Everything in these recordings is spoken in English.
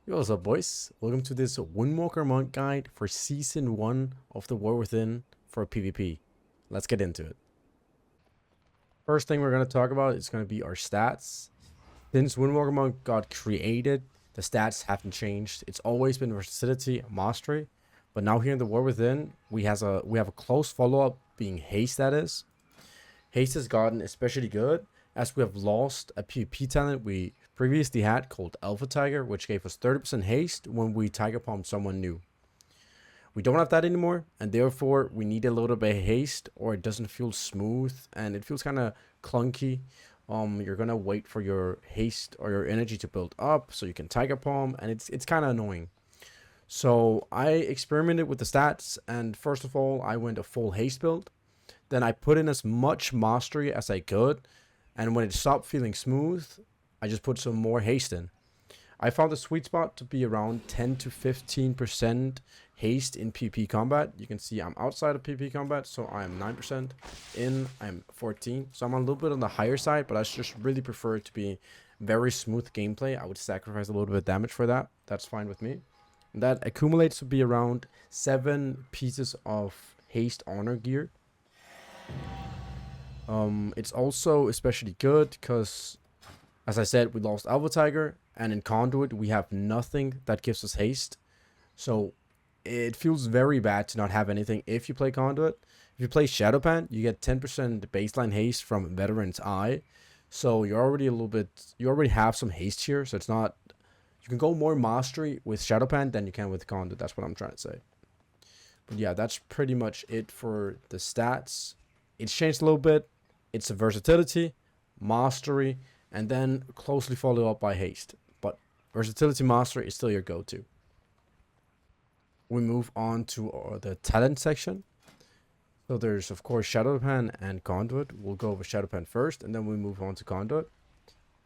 Yo, what's up, boys? Welcome to this WindWalker monk guide for Season 1 of the War Within for PvP. Let's get into it. First thing we're going to talk about is going to be our stats. Since WindWalker monk got created, the stats haven't changed. It's always been versatility and mastery. But now here in the War Within, we have a close follow-up being haste, that is. Haste has gotten especially good as we have lost a PvP talent we previously had called Alpha Tiger, which gave us 30% haste when we Tiger Palm someone new. We don't have that anymore, and therefore we need a little bit of haste, or it doesn't feel smooth and it feels kind of clunky. You're gonna wait for your haste or your energy to build up so you can Tiger Palm, and it's kind of annoying. So I experimented with the stats, and first of all, I went a full haste build. Then I put in as much mastery as I could, and when it stopped feeling smooth, I just put some more haste in. I found the sweet spot to be around 10 to 15% haste in PvP combat. You can see I'm outside of PvP combat, so I'm 9%. In, I'm 14. So I'm a little bit on the higher side, but I just really prefer it to be very smooth gameplay. I would sacrifice a little bit of damage for that. That's fine with me. That accumulates to be around 7 pieces of haste honor gear. It's also especially good because, as I said, we lost Alpha Tiger, and in Conduit we have nothing that gives us haste. So it feels very bad to not have anything if you play Conduit. If you play Shadowpan, you get 10% baseline haste from Veteran's Eye. So you already have some haste here. So it's not, you can go more mastery with Shadowpan than you can with Conduit. That's what I'm trying to say. But yeah, that's pretty much it for the stats. It's changed a little bit. It's a versatility, mastery, and then closely followed up by haste. But versatility mastery is still your go-to. We move on to the talent section. So there's, of course, Shadowpan and Conduit. We'll go over Shadowpan first, and then we move on to Conduit.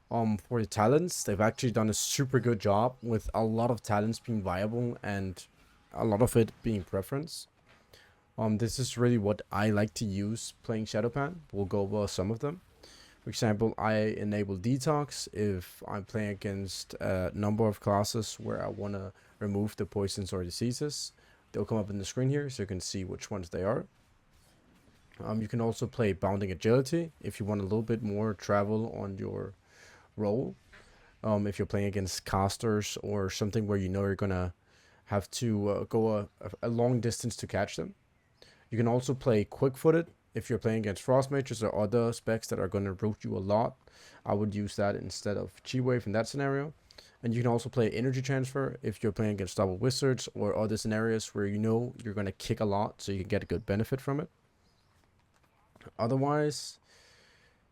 For the talents, they've actually done a super good job with a lot of talents being viable and a lot of it being preference. This is really what I like to use playing Shadowpan. We'll go over some of them. For example, I enable Detox if I'm playing against a number of classes where I want to remove the poisons or diseases. They'll come up in the screen here so you can see which ones they are. You can also play Bounding Agility if you want a little bit more travel on your roll. If you're playing against casters or something where you know you're going to have to go a long distance to catch them. You can also play quick-footed if you're playing against frost mages or other specs that are going to root you a lot. I would use that instead of chi wave in that scenario. And you can also play energy transfer if you're playing against double wizards or other scenarios where you know you're going to kick a lot so you can get a good benefit from it. Otherwise,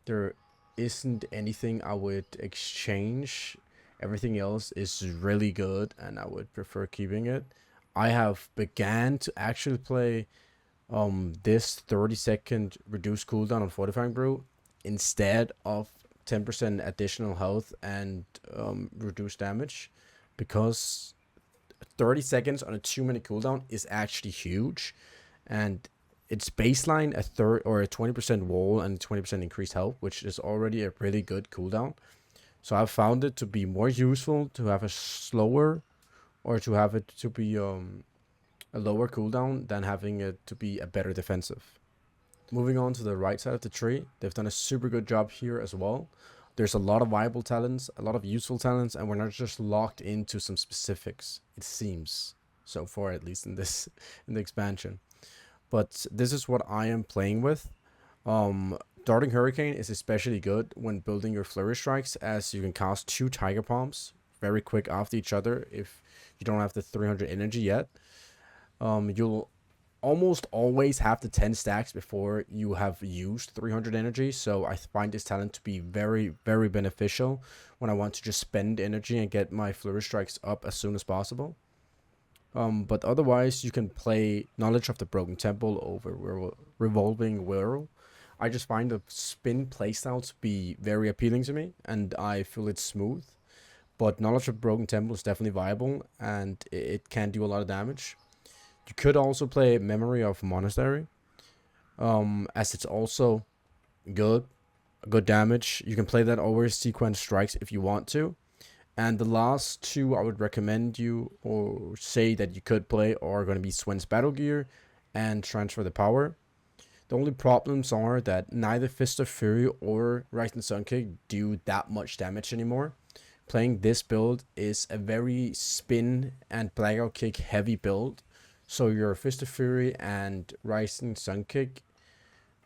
there isn't anything I would exchange. Everything else is really good and I would prefer keeping it. I have began to actually play this 30-second reduced cooldown on Fortifying Brew instead of 10% additional health and reduced damage, because 30 seconds on a 2-minute cooldown is actually huge, and it's baseline a third or a 20% wall and 20% increased health, which is already a really good cooldown. So I've found it to be more useful to have a slower, or to have it to be a lower cooldown than having it to be a better defensive. Moving on to the right side of the tree, they've done a super good job here as well. There's a lot of viable talents, a lot of useful talents, and we're not just locked into some specifics, it seems, so far at least in the expansion. But this is what I am playing with. Darting Hurricane is especially good when building your flurry strikes, as you can cast 2 Tiger Palms very quick after each other if you don't have the 300 energy yet. You'll almost always have the 10 stacks before you have used 300 energy, so I find this talent to be very, very beneficial when I want to just spend energy and get my flurry strikes up as soon as possible. But otherwise, you can play Knowledge of the Broken Temple over Revolving Whirl. I just find the spin playstyle to be very appealing to me, and I feel it's smooth. But Knowledge of Broken Temple is definitely viable, and it can do a lot of damage. You could also play Memory of Monastery, as it's also good damage. You can play that over sequence strikes if you want to. And the last two I would recommend you or say that you could play are going to be Swen's Battle Gear and Transfer the Power. The only problems are that neither Fist of Fury or Rising Sun Kick do that much damage anymore. Playing this build is a very spin and blackout kick heavy build. So your Fist of Fury and Rising Sun Kick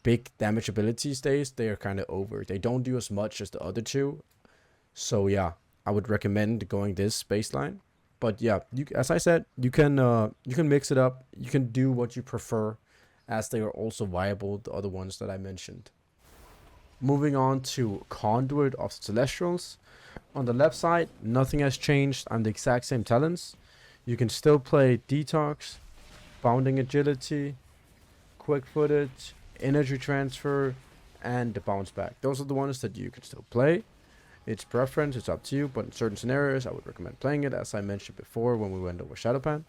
big damage abilities days, they are kind of over. They don't do as much as the other two. So yeah, I would recommend going this baseline. But yeah, as I said, you can mix it up. You can do what you prefer, as they are also viable, the other ones that I mentioned. Moving on to Conduit of Celestials. On the left side, nothing has changed. I'm the exact same talents. You can still play Detox, Bounding Agility, Quick Footage, Energy Transfer, and the Bounce Back. Those are the ones that you can still play. It's preference, it's up to you, but in certain scenarios, I would recommend playing it, as I mentioned before when we went over Shadowpan.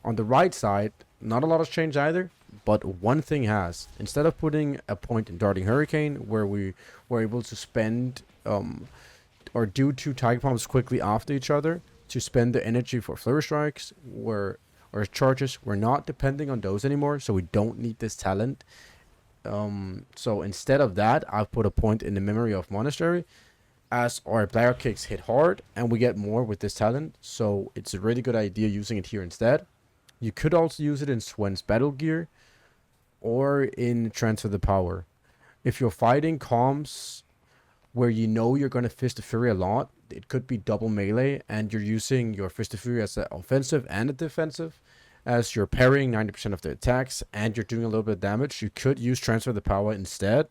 On the right side, not a lot has changed either, but one thing has. Instead of putting a point in Darting Hurricane, where we were able to spend, or do two Tiger Bombs quickly after each other, to spend the energy for Flurry Strikes, or charges, we're not depending on those anymore, so we don't need this talent. So instead of that, I've put a point in the Memory of Monastery, as our player kicks hit hard and we get more with this talent, so it's a really good idea using it here instead. You could also use it in Swen's Battle Gear or in Transfer the Power. If you're fighting comms where you know you're going to Fist of Fury a lot, it could be double melee and you're using your Fist of Fury as an offensive and a defensive, as you're parrying 90% of the attacks and you're doing a little bit of damage, you could use Transfer the Power instead.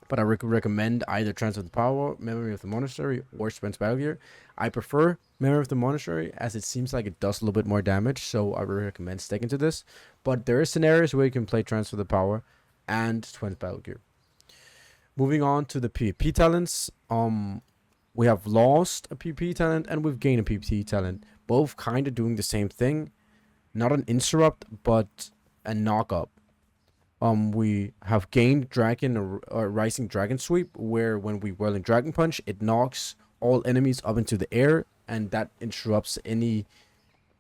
But I recommend either Transfer the Power, Memory of the Monastery, or Swen's Battle Gear. I prefer Memory of the Monastery, as it seems like it does a little bit more damage, so I really recommend sticking to this. But there are scenarios where you can play Transfer the Power and Swen's Battle Gear. Moving on to the PvP talents, we have lost a PvP talent and we've gained a PvP talent, both kind of doing the same thing. Not an interrupt, but a knock up. We have gained Dragon or Rising Dragon Sweep, where when we Whirling Dragon Punch, it knocks all enemies up into the air, and that interrupts any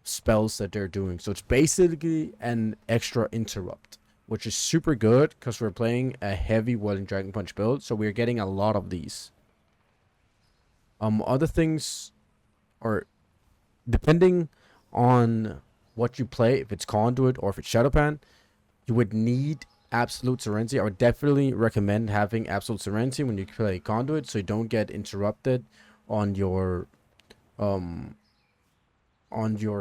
spells that they're doing. So it's basically an extra interrupt, which is super good because we're playing a heavy Whirling Dragon Punch build, so we're getting a lot of these. Other things are, depending on what you play, if it's Conduit or if it's Shadowpan, you would need Absolute Serenity. I would definitely recommend having Absolute Serenity when you play Conduit, so you don't get interrupted on your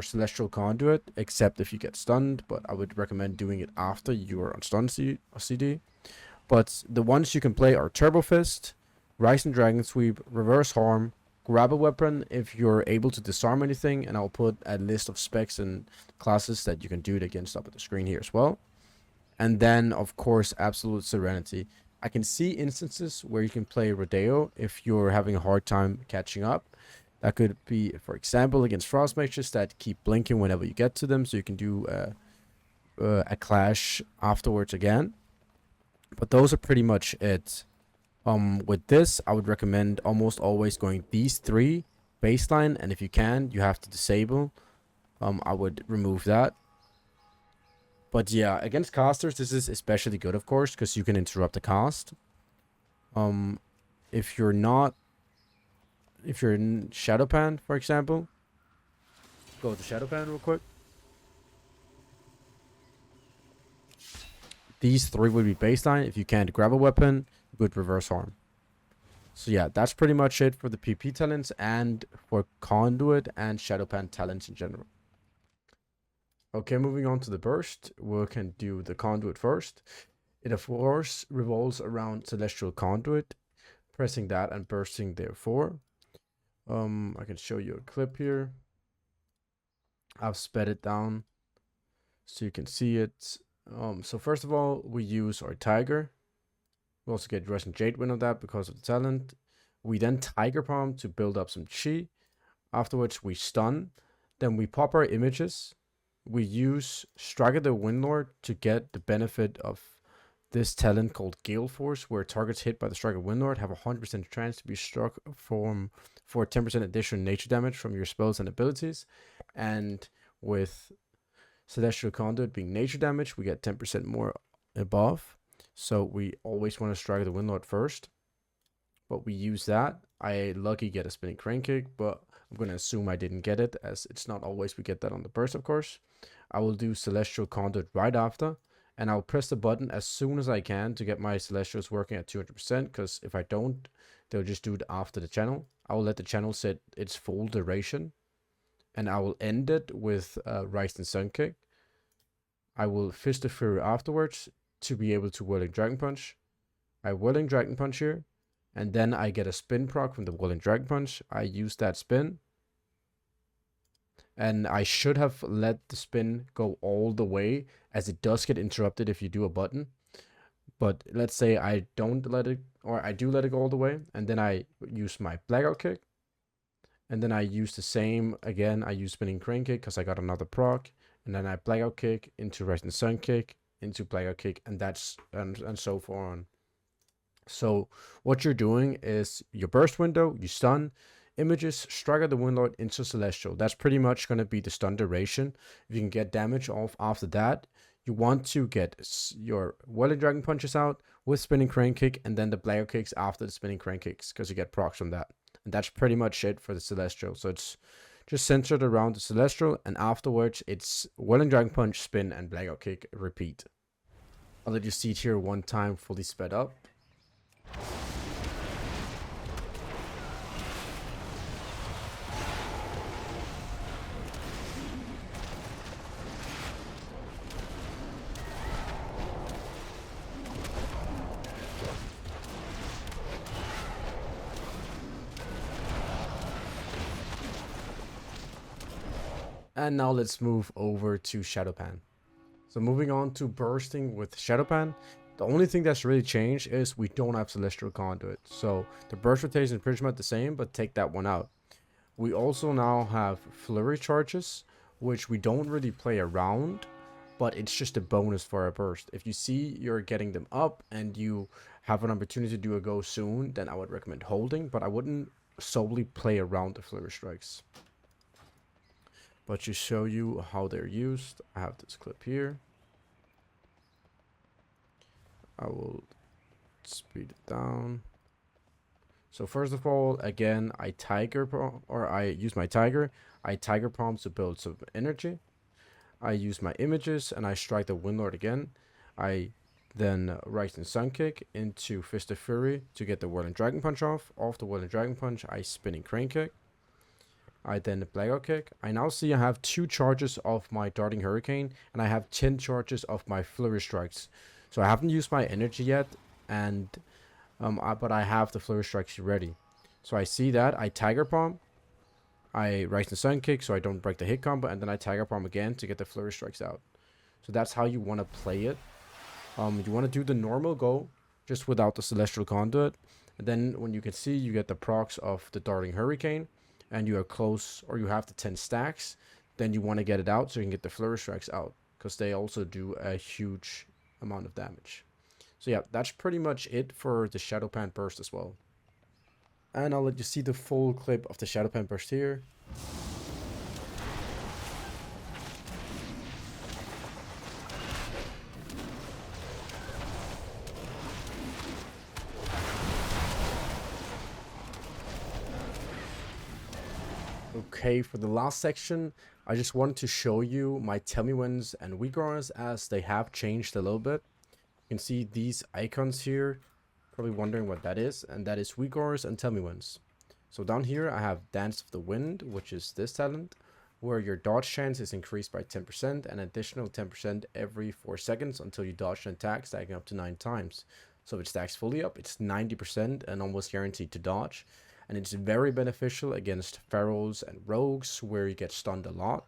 Celestial Conduit, except if you get stunned, but I would recommend doing it after you are on stun CD. But the ones you can play are Turbo Fist, Rising Dragon Sweep, Reverse Harm, Grab a Weapon if you're able to disarm anything, and I'll put a list of specs and classes that you can do it against up at the screen here as well. And then, of course, Absolute Serenity. I can see instances where you can play Rodeo if you're having a hard time catching up. That could be, for example, against Frost Mages that keep blinking whenever you get to them, so you can do a clash afterwards again. But those are pretty much it. With this, I would recommend almost always going these three baseline, and if you can, you have to disable. I would remove that. But yeah, against casters, this is especially good, of course, because you can interrupt the cast. If you're in Shadowpan, for example, go to Shadowpan real quick. These three would be baseline. If you can't grab a weapon, good Reverse Harm. So yeah, that's pretty much it for the PP talents and for Conduit and Shadowpan talents in general. Okay, moving on to the burst, we can do the Conduit first. It of course revolves around Celestial Conduit, pressing that and bursting therefore. I can show you a clip here. I've sped it down so you can see it. So first of all, we use our Tiger. We also get Resin Jade Wind on that because of the talent. We then Tiger Palm to build up some chi. Afterwards, we stun. Then we pop our images. We use Striker the Windlord to get the benefit of this talent called Gale Force, where targets hit by the Striker Windlord have a 100% chance to be struck for 10% additional nature damage from your spells and abilities. And with Celestial Conduit being nature damage, we get 10% more above. So we always want to strike the Windlord first. But we use that. I lucky get a spinning crane kick, but I'm going to assume I didn't get it, as it's not always we get that on the burst, of course. I will do Celestial Conduit right after, and I'll press the button as soon as I can to get my Celestials working at 200%, because if I don't, they'll just do it after the channel. I will let the channel set its full duration, and I will end it with Rising Sun Kick. I will Fist of Fury afterwards to be able to Whirling Dragon Punch. I Whirling Dragon Punch here, and then I get a spin proc from the Whirling Dragon Punch. I use that spin, and I should have let the spin go all the way, as it does get interrupted if you do a button. But let's say I don't let it, or I do let it go all the way, and then I use my Blackout Kick, and then I use the same again. I use Spinning Crane Kick because I got another proc, and then I Blackout Kick into Rising Sun Kick into Blackout Kick, and that's and so far on. So what you're doing is your burst window, you stun, images, Striker the Windlord into Celestial. That's pretty much going to be the stun duration. If you can get damage off after that, you want to get your Whirling Dragon Punches out with Spinning Crane Kick, and then the Blackout Kicks after the Spinning Crane Kicks, because you get procs from that. And that's pretty much it for the Celestial. So it's just centered around the Celestial, and afterwards it's Whirling Dragon Punch, Spin, and Blackout Kick, repeat. I'll let you see it here one time fully sped up. And now let's move over to Shadowpan. So moving on to bursting with Shadowpan, the only thing that's really changed is we don't have Celestial Conduit. So the burst rotation is pretty much the same, but take that one out. We also now have Flurry Charges, which we don't really play around, but it's just a bonus for our burst. If you see you're getting them up and you have an opportunity to do a go soon, then I would recommend holding, but I wouldn't solely play around the Flurry Strikes. But to show you how they're used, I have this clip here. I will speed it down. So first of all, again, I use my Tiger. I Tiger Palms to build some energy. I use my images and I strike the Windlord again. I then Rising Sun Kick into Fist of Fury to get the Whirling Dragon Punch off. Off the Whirling Dragon Punch, I Spinning Crane Kick. I then Blackout Kick. I now see I have 2 charges of my Darting Hurricane, and I have 10 charges of my Flurry Strikes. So I haven't used my energy yet, and but I have the Flurry Strikes ready. So I see that, I Tiger Palm, I Rising Sun Kick so I don't break the hit combo, and then I Tiger Palm again to get the Flurry Strikes out. So that's how you want to play it. You want to do the normal go, just without the Celestial Conduit. And then when you can see, you get the procs of the Darting Hurricane, and you are close, or you have the 10 stacks, then you want to get it out so you can get the Flurry Strikes out, because they also do a huge amount of damage. So yeah, that's pretty much it for the Shadowpan burst as well. And I'll let you see the full clip of the Shadowpan burst here. Okay, for the last section, I just wanted to show you my Tell Me Whens and Weak Auras, as they have changed a little bit. You can see these icons here, probably wondering what that is, and that is Weak Auras and Tell Me Whens. So down here I have Dance of the Wind, which is this talent, where your dodge chance is increased by 10% and additional 10% every 4 seconds until you dodge an attack, stacking up to 9 times. So if it stacks fully up, it's 90% and almost guaranteed to dodge. And it's very beneficial against Pharaohs and Rogues, where you get stunned a lot.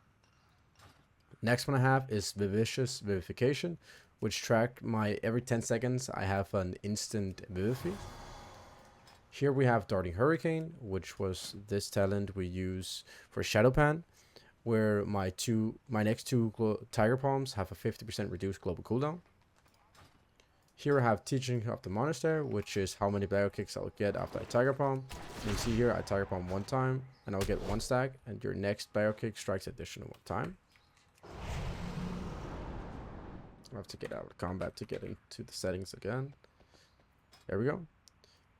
Next one I have is Vivacious Vivification, which track my every 10 seconds I have an instant Vivify. Here we have Darting Hurricane, which was this talent we use for Shadowpan, where my next two Tiger Palms have a 50% reduced global cooldown. Here I have Teaching of the Monastery, which is how many barrel kicks I'll get after I Tiger Palm. You can see here I Tiger Palm 1 time and I'll get 1 stack, and your next barrel kick strikes additional 1 time. I have to get out of combat to get into the settings again. There we go.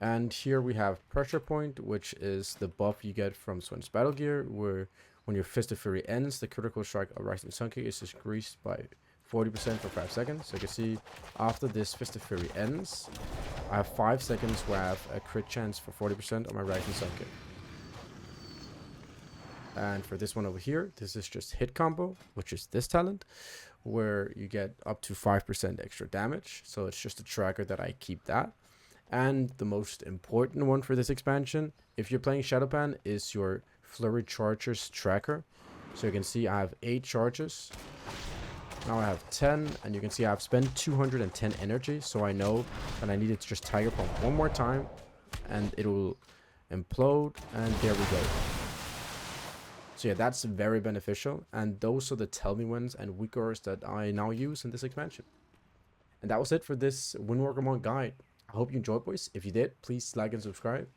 And here we have Pressure Point, which is the buff you get from Swen's Battle Gear, where when your Fist of Fury ends, the critical strike of Rising Sun Kick is increased by 40% for 5 seconds. So you can see after this Fist of Fury ends, I have 5 seconds where I have a crit chance for 40% on my Rising Sun Kick. And for this one over here, this is just hit combo, which is this talent, where you get up to 5% extra damage. So it's just a tracker that I keep that. And the most important one for this expansion, if you're playing Shadowpan, is your Flurry Chargers tracker. So you can see I have 8 charges. Now I have 10, and you can see I've spent 210 energy, so I know that I needed to just Tiger Pump 1 more time, and it will implode, and there we go. So yeah, that's very beneficial, and those are the tell me wins and weakers that I now use in this expansion. And that was it for this WindWalker Monk guide. I hope you enjoyed, boys. If you did, please like and subscribe.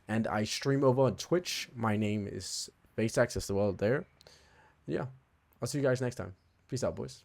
And I stream over on Twitch. My name is Baseax as well there. Yeah, I'll see you guys next time. Peace out, boys.